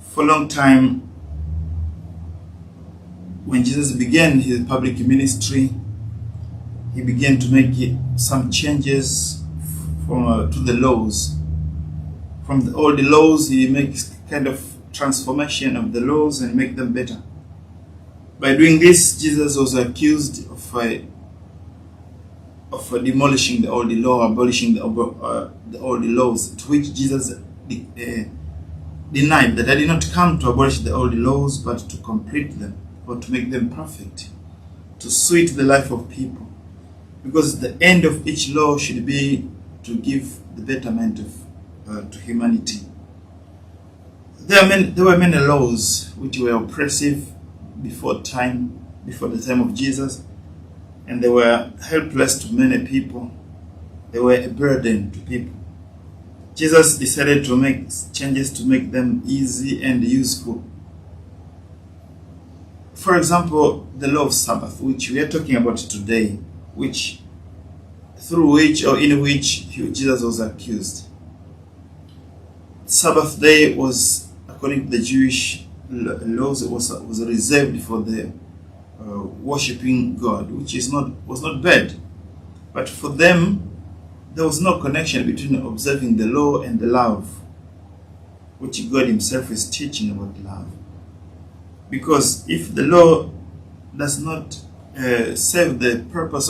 For a long time, when Jesus began his public ministry, he began to make some changes to the laws. From all the laws, he makes kind of transformation of the laws and make them better. By doing this, Jesus was accused of demolishing the old law, abolishing the old laws, to which Jesus denied that I did not come to abolish the old laws, but to complete them, or to make them perfect, to suit the life of people. Because the end of each law should be to give the betterment to humanity. There were many laws which were oppressive before the time of Jesus, and they were helpless to many people. They were a burden to people. Jesus decided to make changes to make them easy and useful. For example, the law of Sabbath, which we are talking about today, in which Jesus was accused. Sabbath day was, according to the Jewish laws, it was reserved for the worshipping God, which was not bad. But for them, there was no connection between observing the law and the love, which God himself is teaching about love. Because if the law does not serve the purpose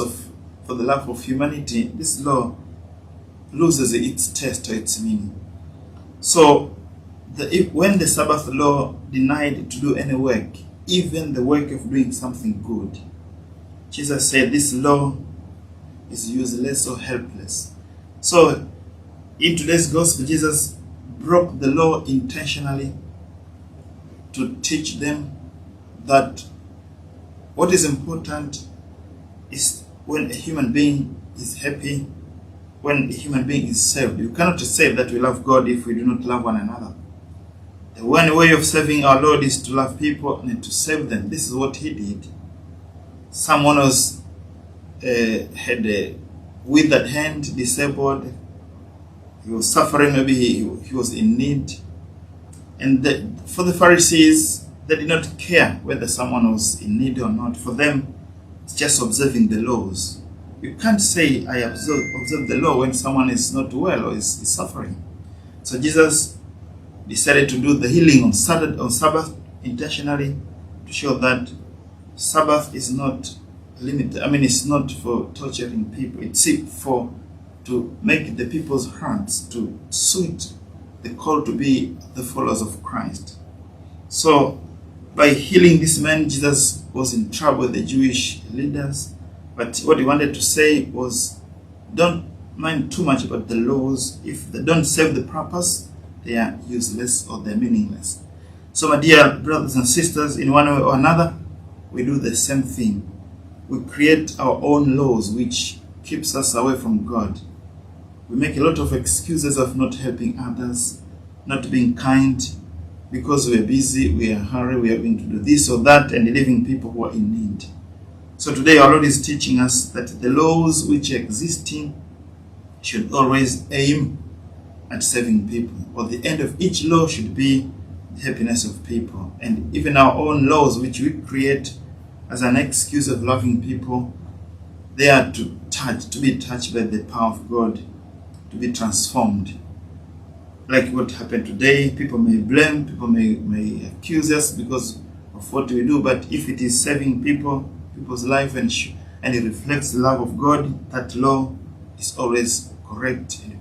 for the love of humanity, this law loses its taste or its meaning. So, when the Sabbath law denied to do any work, even the work of doing something good, Jesus said this law is useless or helpless. So, in today's gospel, Jesus broke the law intentionally to teach them that what is important is when a human being is happy, when a human being is saved. You cannot say that we love God if we do not love one another. The one way of serving our Lord is to love people and to save them. This is what he did. Someone had a withered hand, disabled. He was suffering, maybe he was in need. And for the Pharisees, they did not care whether someone was in need or not. For them, it's just observing the laws. You can't say, I observe the law when someone is not well or is suffering. So Jesus decided to do the healing on Sabbath intentionally, to show that Sabbath is not limited. It's not for torturing people. It's to make the people's hearts to suit the call to be the followers of Christ. So, by healing this man, Jesus was in trouble with the Jewish leaders. But what he wanted to say was, don't mind too much about the laws. If they don't serve the purpose, they are useless or they're meaningless. So, my dear brothers and sisters, in one way or another, we do the same thing. We create our own laws which keeps us away from God. We make a lot of excuses of not helping others, not being kind, because we are busy, we are in a hurry, we are going to do this or that, and leaving people who are in need. So today our Lord is teaching us that the laws which are existing should always aim at saving people, or the end of each law should be the happiness of people. And even our own laws which we create as an excuse of loving people, they are to be touched by the power of God, to be transformed. Like what happened today, people may blame, people may accuse us because of what we do, but if it is saving people's life and it reflects the love of God, that law is always correct and